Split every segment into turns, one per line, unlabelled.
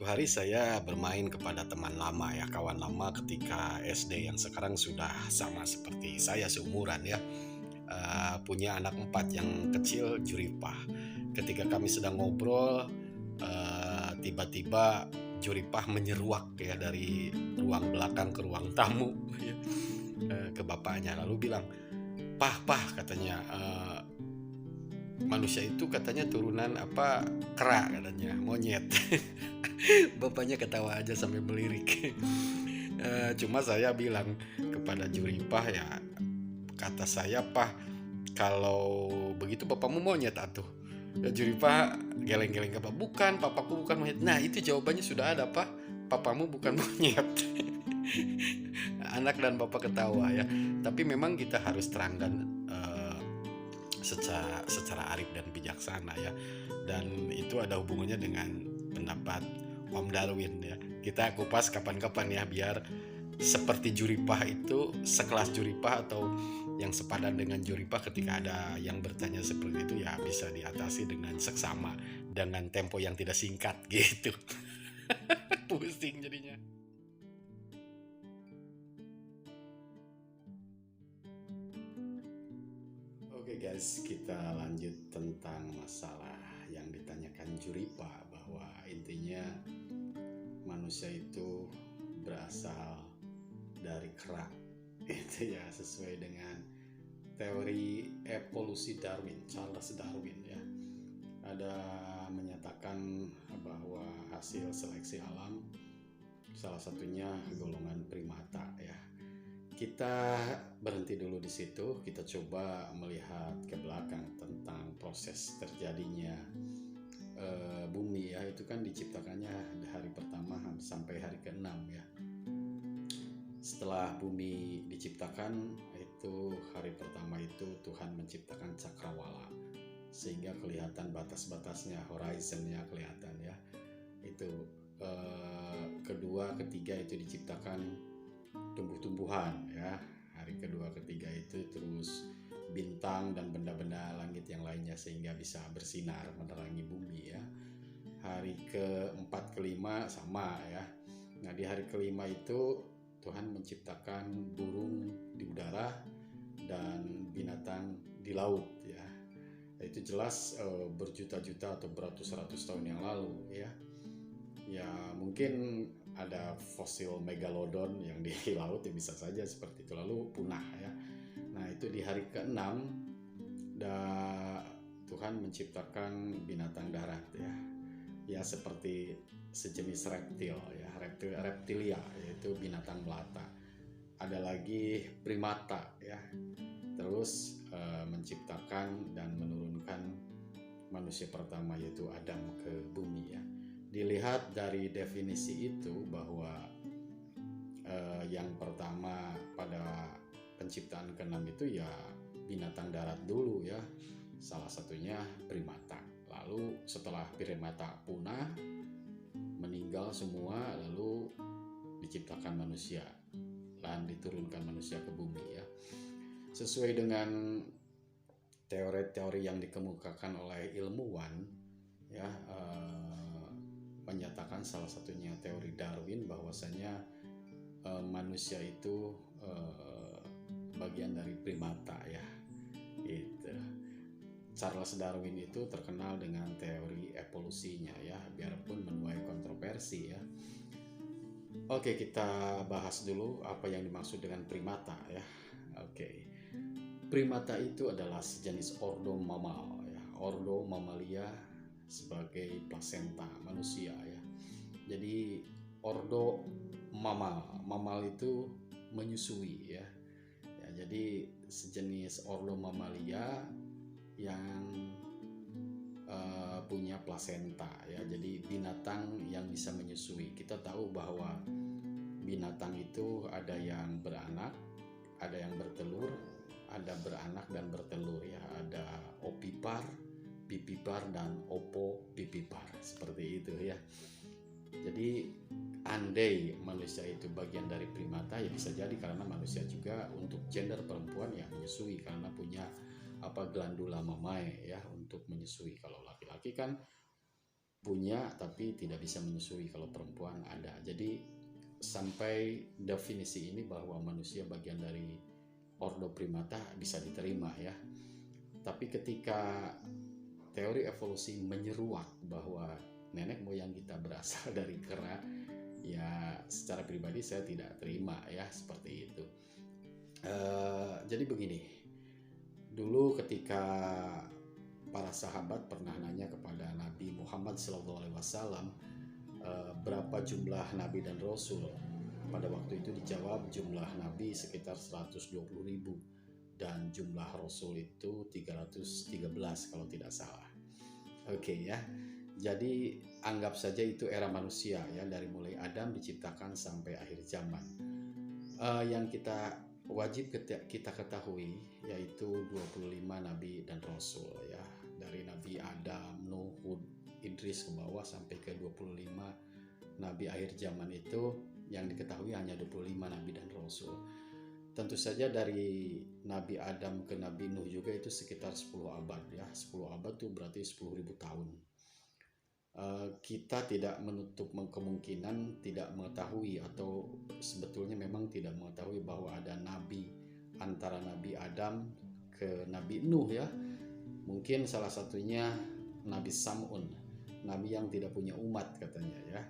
Suatu hari saya bermain kepada teman lama ya, kawan lama ketika SD yang sekarang sudah sama seperti saya seumuran ya, punya anak 4 yang kecil juripah. Ketika kami sedang ngobrol, tiba-tiba juripah menyeruak ya dari ruang belakang ke ruang tamu ya, ke bapaknya lalu bilang, "Pah, pah," katanya, "manusia itu katanya turunan apa, kera," katanya, "monyet." Bapaknya ketawa aja sambil melirik. Cuma saya bilang kepada juripah ya, kata saya, "Pah, kalau begitu bapakmu monyet atuh." Ya juripah geleng-geleng kepala, "Bukan, papaku bukan monyet." Nah itu jawabannya sudah ada, "Pah, papamu bukan monyet." Anak dan bapak ketawa ya. Tapi memang kita harus terangkan secara arif dan bijaksana ya. Dan itu ada hubungannya dengan pendapat Om Darwin ya. Kita kupas kapan-kapan ya biar seperti juripah itu, sekelas juripah atau yang sepadan dengan juripah, ketika ada yang bertanya seperti itu ya bisa diatasi dengan seksama, dengan tempo yang tidak singkat gitu. Pusing jadinya. Oke guys, kita lanjut tentang masalah yang ditanyakan juripah, bahwa intinya manusia itu berasal dari kera. Itu ya sesuai dengan teori evolusi Darwin, Charles Darwin ya. Ada menyatakan bahwa hasil seleksi alam salah satunya golongan primata ya. Kita berhenti dulu di situ, kita coba melihat ke belakang tentang proses terjadinya bumi ya. Itu kan diciptakannya hari pertama sampai hari ke-6 ya. Setelah bumi diciptakan, itu hari pertama itu Tuhan menciptakan cakrawala sehingga kelihatan batas-batasnya, horizonnya kelihatan ya. Itu kedua, ketiga itu diciptakan tumbuh-tumbuhan ya. Hari kedua, ketiga itu terus bintang dan benda-benda langit yang lainnya sehingga bisa bersinar menerangi bumi ya. Hari keempat, kelima sama ya. Nah di hari kelima itu Tuhan menciptakan burung di udara dan binatang di laut ya. Itu jelas berjuta-juta atau beratus-ratus tahun yang lalu ya. Ya mungkin ada fosil megalodon yang di laut ya, bisa saja seperti itu lalu punah ya. Nah itu di hari ke-6 Tuhan menciptakan binatang darat ya. Ya seperti sejenis reptil ya, reptilia, yaitu binatang melata. Ada lagi primata ya. Terus menciptakan dan menurunkan manusia pertama yaitu Adam ke bumi ya. Dilihat dari definisi itu bahwa yang pertama pada penciptaan ke-6 itu ya binatang darat dulu ya. Salah satunya primata. Lalu setelah primata punah, meninggal semua, lalu diciptakan manusia dan diturunkan manusia ke bumi ya. Sesuai dengan teori-teori yang dikemukakan oleh ilmuwan ya, menyatakan salah satunya teori Darwin bahwasanya manusia itu bagian dari primata ya. Gitu. Charles Darwin itu terkenal dengan teori evolusinya ya, biarpun menuai kontroversi ya. Oke, kita bahas dulu apa yang dimaksud dengan primata ya. Oke. Primata itu adalah sejenis ordo mamal ya. Ordo mamalia sebagai plasenta manusia ya. Jadi ordo mamal, mamal itu menyusui ya. Ya, jadi sejenis ordo mamalia yang punya plasenta ya. Jadi binatang yang bisa menyusui. Kita tahu bahwa binatang itu ada yang beranak, ada yang bertelur, ada beranak dan bertelur ya. Ada ovipar, vivipar dan opovivipar, seperti itu ya. Jadi andai manusia itu bagian dari primata ya bisa jadi karena manusia juga untuk gender perempuan ya menyusui karena punya glandula mamae ya untuk menyusui. Kalau laki-laki kan punya tapi tidak bisa menyusui, kalau perempuan ada. Jadi sampai definisi ini bahwa manusia bagian dari ordo primata bisa diterima ya. Tapi ketika teori evolusi menyeruak bahwa nenek moyang kita berasal dari kera, ya secara pribadi saya tidak terima ya seperti itu. Jadi begini, dulu ketika para sahabat pernah nanya kepada Nabi Muhammad SAW, berapa jumlah nabi dan rasul. Pada waktu itu dijawab jumlah nabi sekitar 120.000 dan jumlah rasul itu 313 kalau tidak salah. Oke ya. Jadi anggap saja itu era manusia ya, dari mulai Adam diciptakan sampai akhir zaman. Yang kita wajib kita ketahui yaitu 25 nabi dan rasul ya. Dari Nabi Adam, Nuh, Hud, Idris ke bawah sampai ke 25 nabi akhir zaman itu yang diketahui hanya 25 nabi dan rasul. Tentu saja dari Nabi Adam ke Nabi Nuh juga itu sekitar 10 abad ya. 10 abad itu berarti 10.000 tahun. Kita tidak menutup kemungkinan tidak mengetahui, atau sebetulnya memang tidak mengetahui bahwa ada nabi antara Nabi Adam ke Nabi Nuh ya. Mungkin salah satunya Nabi Sam'un, nabi yang tidak punya umat katanya ya.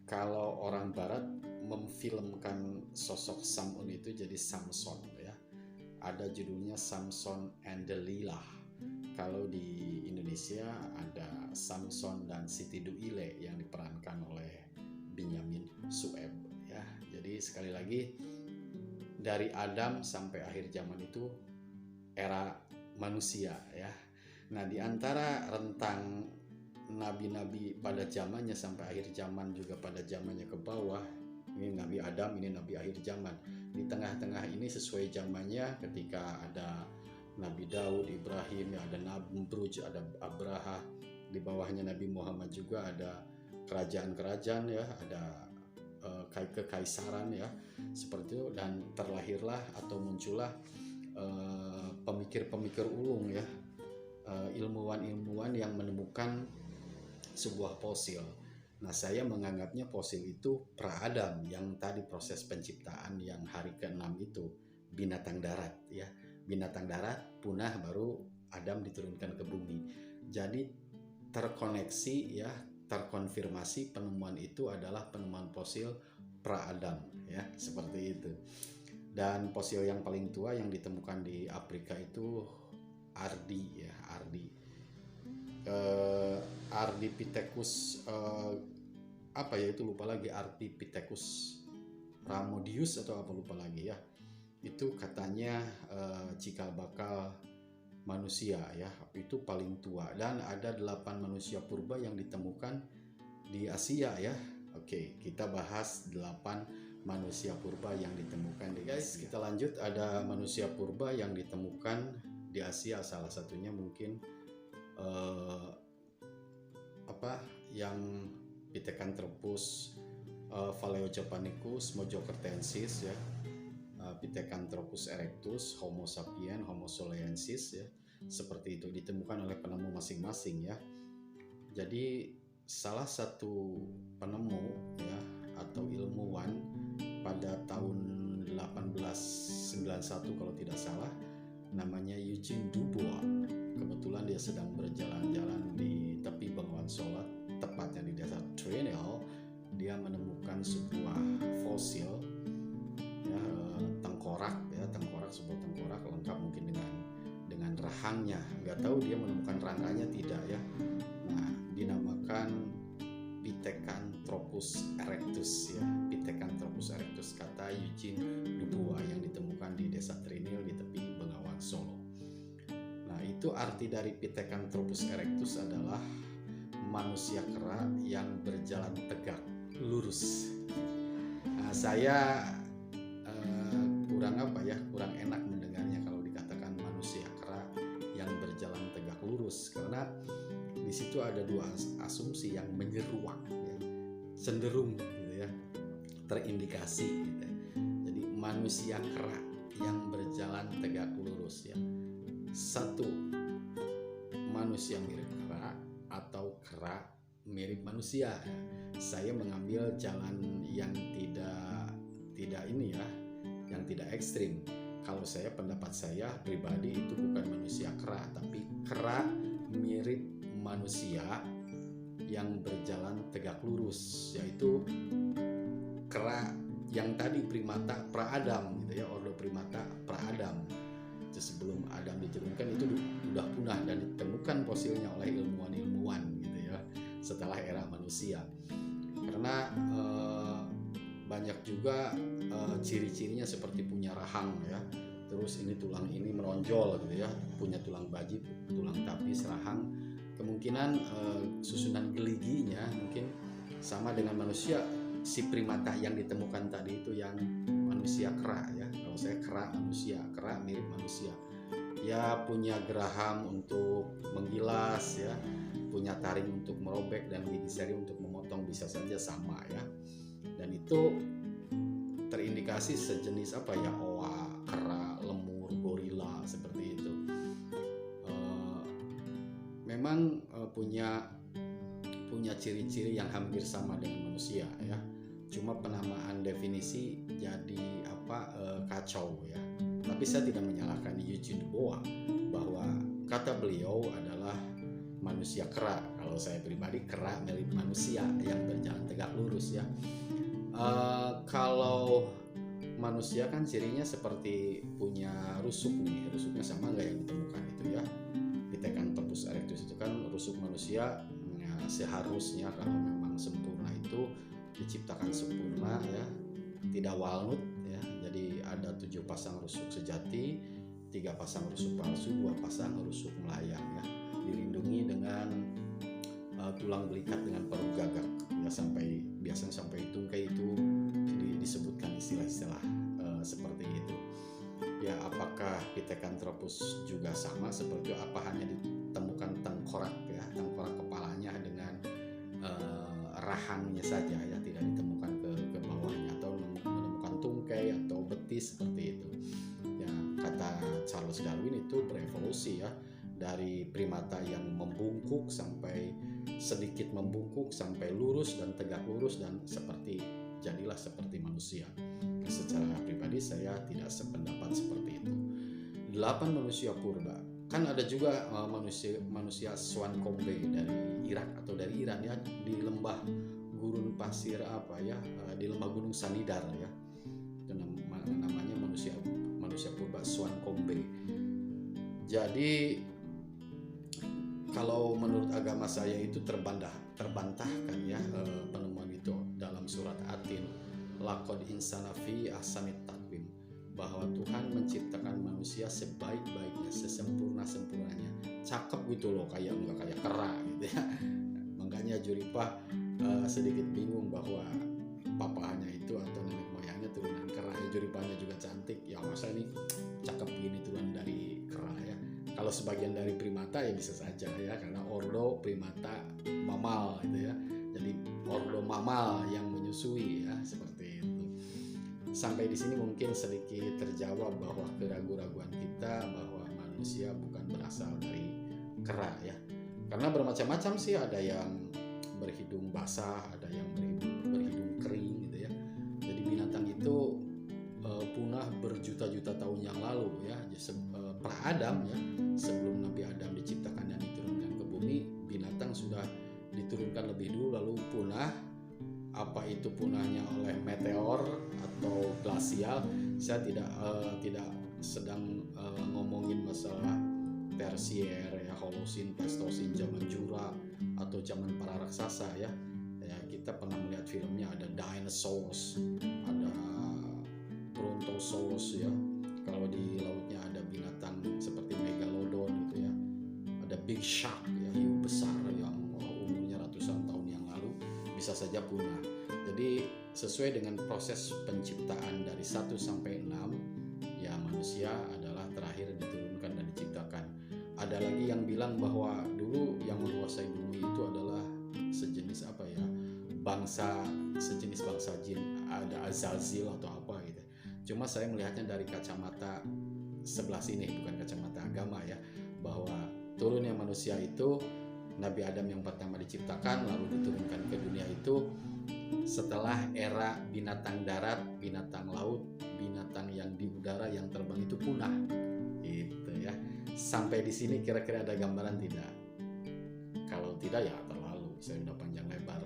Kalau orang barat memfilmkan sosok Sam'un itu jadi Samson ya. Ada judulnya Samson and Delilah. Kalau di Indonesia ada Samson dan Siti Duile yang diperankan oleh Benyamin Sueb ya. Jadi sekali lagi, dari Adam sampai akhir zaman itu era manusia ya. Nah, di antara rentang nabi-nabi pada zamannya sampai akhir zaman juga pada zamannya ke bawah, ini Nabi Adam, ini Nabi akhir zaman. Di tengah-tengah ini sesuai zamannya ketika ada Nabi Daud, Ibrahim, ya ada Namrud, ada Abraha. Di bawahnya Nabi Muhammad juga ada kerajaan-kerajaan ya, ada kekaisaran ya, seperti itu. Dan terlahirlah atau muncullah pemikir-pemikir ulung ya, ilmuwan-ilmuwan yang menemukan sebuah fosil. Nah, saya menganggapnya fosil itu pra-Adam, yang tadi proses penciptaan yang hari ke-6 itu binatang darat ya. Binatang darat punah baru Adam diturunkan ke bumi. Jadi terkoneksi ya, terkonfirmasi penemuan itu adalah penemuan fosil pra-Adam ya, seperti itu. Dan fosil yang paling tua yang ditemukan di Afrika itu Ardi ya, Ardipithecus apa ya itu lupa lagi, Ardipithecus Ramodius atau apa lupa lagi ya. Itu katanya cikal bakal manusia ya, itu paling tua. Dan ada 8 manusia purba yang ditemukan di Asia ya. Oke, kita bahas 8 manusia purba yang ditemukan di Asia. Kita lanjut, ada manusia purba yang ditemukan di Asia, salah satunya mungkin yang Pithecanthropus Paleojapanicus, Mojokertensis ya, Pithecanthropus erectus, Homo sapiens, Homo soleensis ya, seperti itu ditemukan oleh penemu masing-masing ya. Jadi salah satu penemu ya atau ilmuwan pada tahun 1891 kalau tidak salah, namanya Eugene Dubois. Kebetulan dia sedang berjalan-jalan di tepi Bengawan Solo, tepatnya di desa Trinil. Dia menemukan sebuah fosil ya, sebuah tengkorak lengkap mungkin dengan rahangnya. Nggak tahu dia menemukan rangkanya tidak ya. Nah, dinamakan Pithecanthropus erectus ya, Pithecanthropus erectus kata Eugene Dubois yang ditemukan di desa Trinil di tepi Bengawan Solo. Nah, itu arti dari Pithecanthropus erectus adalah manusia kera yang berjalan tegak lurus. Nah, saya kurang enak mendengarnya kalau dikatakan manusia kera yang berjalan tegak lurus, karena di situ ada 2 asumsi yang menyeruak ya, cenderung gitu ya, terindikasi gitu. Jadi manusia kera yang berjalan tegak lurus ya, satu manusia mirip kera atau kera mirip manusia. Saya mengambil jalan yang tidak ini ya, yang tidak ekstrim. Kalau pendapat saya pribadi itu bukan manusia kera, tapi kera mirip manusia yang berjalan tegak lurus, yaitu kera yang tadi primata pra-Adam gitu ya, ordo primata pra-Adam. Sebelum Adam diturunkan itu sudah punah dan ditemukan fosilnya oleh ilmuwan-ilmuwan gitu ya, setelah era manusia. Karena banyak juga ciri-cirinya seperti punya rahang ya, terus ini tulang ini menonjol gitu ya, punya tulang baji, tulang tapis, rahang. Kemungkinan susunan geliginya mungkin sama dengan manusia. Si primata yang ditemukan tadi itu yang manusia kera ya. Kalau saya kera manusia, kera mirip manusia. Ya punya geraham untuk menggilas ya, punya taring untuk merobek dan gigi seri untuk memotong, bisa saja sama ya. Dan itu terindikasi sejenis apa ya, oa, kera, lemur, gorila seperti itu. Memang punya ciri-ciri yang hampir sama dengan manusia ya. Cuma penamaan definisi jadi kacau ya. Tapi saya tidak menyalahkan Eugene de Bois bahwa kata beliau adalah manusia kera. Kalau saya pribadi, kera mirip manusia yang berjalan tegak lurus ya. Kalau manusia kan cirinya seperti punya rusuk nih, rusuknya sama nggak yang ditemukan itu ya. Pithecanthropus erectus itu kan rusuk manusia ya, seharusnya kalau memang sempurna itu diciptakan sempurna ya, tidak walnut ya. Jadi ada 7 pasang rusuk sejati, 3 pasang rusuk palsu, 2 pasang rusuk melayang ya, dilindungi dengan tulang belikat dengan paruh gagak ya, biasanya sampai tungkai itu disebutkan istilah-istilah seperti itu ya. Apakah Pithecanthropus juga sama seperti apa, hanya ditemukan tengkorak ya, tengkorak kepalanya dengan rahangnya saja ya, tidak ditemukan ke bawahnya, atau menemukan tungkai atau betis seperti itu ya. Kata Charles Darwin itu berevolusi ya, dari primata yang membungkuk sampai sedikit membungkuk sampai lurus dan tegak lurus dan jadilah seperti manusia. Secara pribadi saya tidak sependapat seperti itu. 8 manusia purba. Kan ada juga manusia Swankombe dari Irak atau dari Iran ya, di lembah gurun pasir di lembah gunung Sanidar ya. Itu namanya manusia purba Swankombe. Jadi kalau menurut agama saya itu terbantahkan ya penemuan itu dalam surat Atin, laqad insana fi ahsanit taqwim, bahwa Tuhan menciptakan manusia sebaik-baiknya, sesempurna-sempurnanya. Cakep gitu loh, nggak kayak kera gitu ya. Makanya Juripah sedikit bingung bahwa papahnya itu atau nenek moyangnya turunan kera. Juripahnya juga cantik ya, masa ini cakep gini turunan dari kera ya. Kalau sebagian dari primata ya bisa saja ya, karena ordo primata mamal gitu ya. Jadi ordo mamal yang menyusui ya, seperti itu. Sampai di sini mungkin sedikit terjawab bahwa keraguan-raguan kita bahwa manusia bukan berasal dari kera ya. Karena bermacam-macam sih, ada yang berhidung basah, ada yang berhidung kering gitu ya. Jadi binatang itu punah berjuta-juta tahun yang lalu ya. Pra-Adam ya, sebelum Nabi Adam diciptakan dan diturunkan ke bumi, binatang sudah diturunkan lebih dulu lalu punah. Apa itu punahnya oleh meteor atau glasial, saya tidak sedang ngomongin masalah Tersier ya, Holosin, Pleistocene, zaman Jura atau zaman para raksasa ya. Kita pernah melihat filmnya, ada dinosaurs, ada brontosaurus ya. Kalau di lautnya ada binatang seperti megalodon gitu ya, ada big shark ya, hiu besar yang umurnya ratusan tahun yang lalu, bisa saja punah. Jadi sesuai dengan proses penciptaan dari 1 sampai 6 ya, manusia adalah terakhir diturunkan dan diciptakan. Ada lagi yang bilang bahwa dulu yang menguasai bumi itu adalah sejenis sejenis bangsa jin, ada Azazil atau apa gitu. Cuma saya melihatnya dari kacamata sebelah sini, bukan kacamata agama ya, bahwa turunnya manusia itu Nabi Adam yang pertama diciptakan lalu diturunkan ke dunia itu setelah era binatang darat, binatang laut, binatang yang di udara yang terbang itu punah. Gitu ya. Sampai di sini kira-kira ada gambaran tidak? Kalau tidak ya terlalu, saya udah panjang lebar.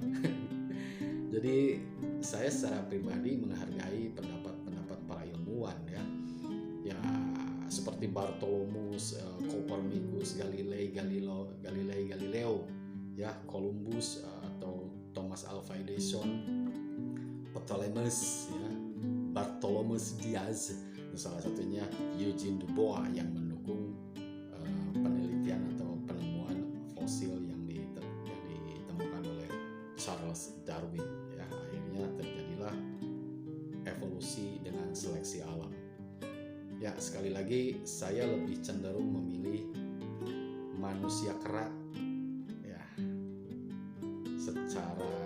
Jadi saya secara pribadi menghargai pendapat-pendapat para ilmuwan ya. Ya seperti Bartolomus, Copernicus, Galileo, ya, Columbus atau Thomas Alva Edison, Ptolemus, ya, Bartholomew Diaz, salah satunya Eugene Dubois yang mendukung penelitian atau penemuan fosil yang ditemukan oleh Charles Darwin. Ya, akhirnya terjadilah evolusi dengan seleksi alam. Ya, sekali lagi saya lebih cenderung memilih manusia kera ya, secara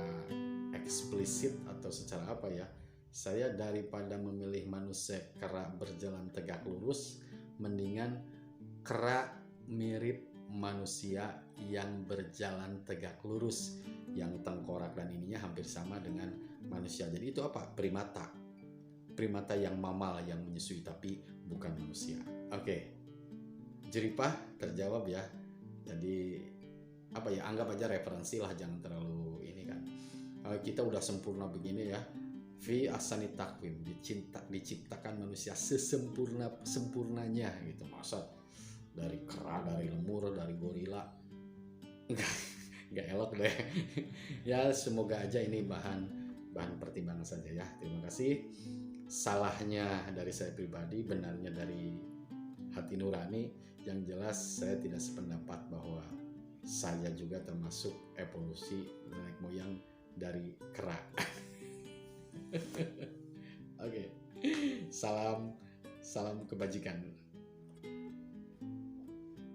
eksplisit atau secara apa ya, saya daripada memilih manusia kera berjalan tegak lurus, mendingan kera mirip manusia yang berjalan tegak lurus, yang tengkorak dan ininya hampir sama dengan manusia. Jadi itu apa? Primata yang mamal, yang menyusui tapi bukan manusia. Oke, jeripah terjawab ya. Jadi apa ya, anggap aja referensi lah, jangan terlalu ini kan. Kita udah sempurna begini ya, fi ahsani taqwim, diciptakan manusia sempurnanya gitu. Masa dari kera, dari lemur, dari gorila, nggak elok deh. Ya semoga aja ini bahan pertimbangan saja ya. Terima kasih. Salahnya dari saya pribadi, benarnya dari hati nurani. Yang jelas saya tidak sependapat bahwa saya juga termasuk evolusi nenek moyang dari kera. Oke. Salam kebajikan.